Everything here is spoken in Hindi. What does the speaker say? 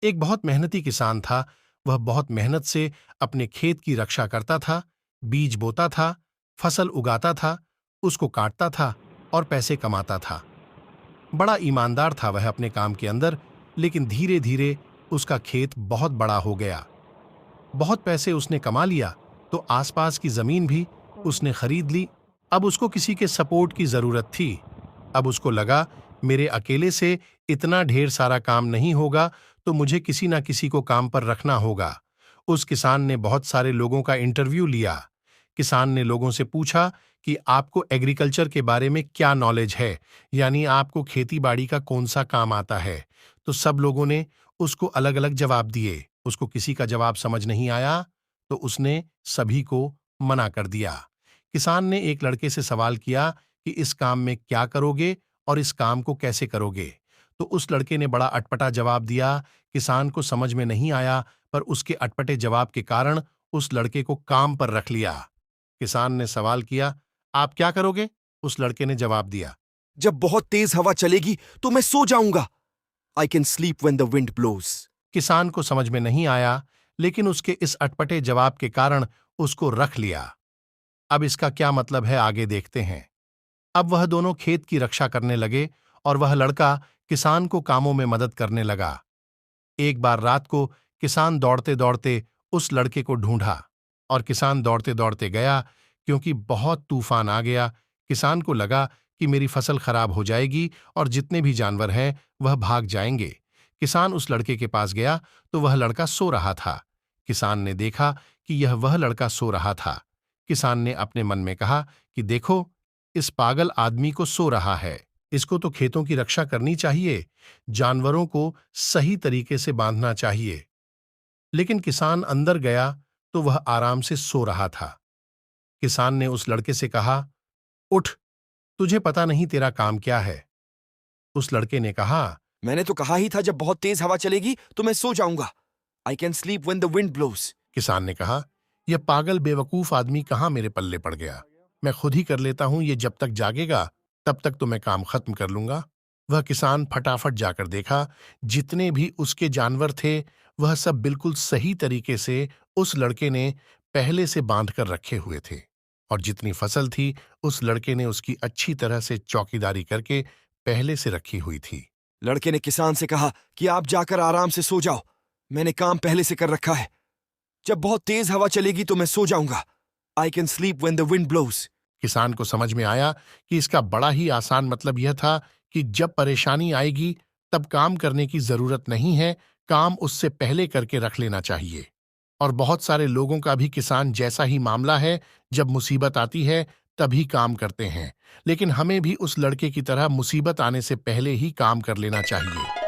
एक बहुत मेहनती किसान था। वह बहुत मेहनत से अपने खेत की रक्षा करता था, बीज बोता था, फसल उगाता था, उसको काटता था और पैसे कमाता था। बड़ा ईमानदार था वह अपने काम के अंदर, लेकिन धीरे धीरे उसका खेत बहुत बड़ा हो गया। बहुत पैसे उसने कमा लिया तो आसपास की जमीन भी उसने खरीद ली। अब उसको किसी के सपोर्ट की जरूरत थी। अब उसको लगा, मेरे अकेले से इतना ढेर सारा काम नहीं होगा, तो मुझे किसी ना किसी को काम पर रखना होगा। उस किसान ने बहुत सारे लोगों का इंटरव्यू लिया। किसान ने लोगों से पूछा कि आपको एग्रीकल्चर के बारे में क्या नॉलेज है, यानी आपको खेती बाड़ी का कौन सा काम आता है। तो सब लोगों ने उसको अलग अलग जवाब दिए। उसको किसी का जवाब समझ नहीं आया, तो उसने सभी को मना कर दिया। किसान ने एक लड़के से सवाल किया कि इस काम में क्या करोगे और इस काम को कैसे करोगे। तो उस लड़के ने बड़ा अटपटा जवाब दिया। किसान को समझ में नहीं आया, पर उसके अटपटे जवाब के कारण उस लड़के को काम पर रख लिया। किसान ने सवाल किया, आप क्या करोगे? उस लड़के ने जवाब दिया, जब बहुत तेज हवा चलेगी तो मैं सो जाऊंगा। I can sleep when the wind blows. किसान को समझ में नहीं आया, लेकिन उसके इस अटपटे जवाब के कारण उसको रख लिया। अब इसका क्या मतलब है, आगे देखते हैं। अब वह दोनों खेत की रक्षा करने लगे और वह लड़का किसान को कामों में मदद करने लगा। एक बार रात को किसान दौड़ते दौड़ते उस लड़के को ढूंढा और किसान दौड़ते दौड़ते गया, क्योंकि बहुत तूफान आ गया। किसान को लगा कि मेरी फसल खराब हो जाएगी और जितने भी जानवर हैं वह भाग जाएंगे। किसान उस लड़के के पास गया तो वह लड़का सो रहा था। किसान ने देखा कि यह वह लड़का सो रहा था। किसान ने अपने मन में कहा कि देखो, इस पागल आदमी को सो रहा है। इसको तो खेतों की रक्षा करनी चाहिए, जानवरों को सही तरीके से बांधना चाहिए। लेकिन किसान अंदर गया तो वह आराम से सो रहा था। किसान ने उस लड़के से कहा, उठ, तुझे पता नहीं तेरा काम क्या है। उस लड़के ने कहा, मैंने तो कहा ही था जब बहुत तेज हवा चलेगी तो मैं सो जाऊंगा। I can sleep when the wind blows. किसान ने कहा, यह पागल बेवकूफ आदमी कहाँ मेरे पल्ले पड़ गया। मैं खुद ही कर लेता हूं, ये जब तक जागेगा तब तक तो मैं काम खत्म कर लूंगा। वह किसान फटाफट जाकर देखा, जितने भी उसके जानवर थे वह सब बिल्कुल सही तरीके से उस लड़के ने पहले से बांध कर रखे हुए थे, और जितनी फसल थी उस लड़के ने उसकी अच्छी तरह से चौकीदारी करके पहले से रखी हुई थी। लड़के ने किसान से कहा कि आप जाकर आराम से सो जाओ, मैंने काम पहले से कर रखा है। जब बहुत तेज हवा चलेगी तो मैं सो जाऊंगा। I can sleep when the wind blows. किसान को समझ में आया कि इसका बड़ा ही आसान मतलब यह था कि जब परेशानी आएगी तब काम करने की जरूरत नहीं है, काम उससे पहले करके रख लेना चाहिए। और बहुत सारे लोगों का भी किसान जैसा ही मामला है, जब मुसीबत आती है तभी काम करते हैं। लेकिन हमें भी उस लड़के की तरह मुसीबत आने से पहले ही काम कर लेना चाहिए।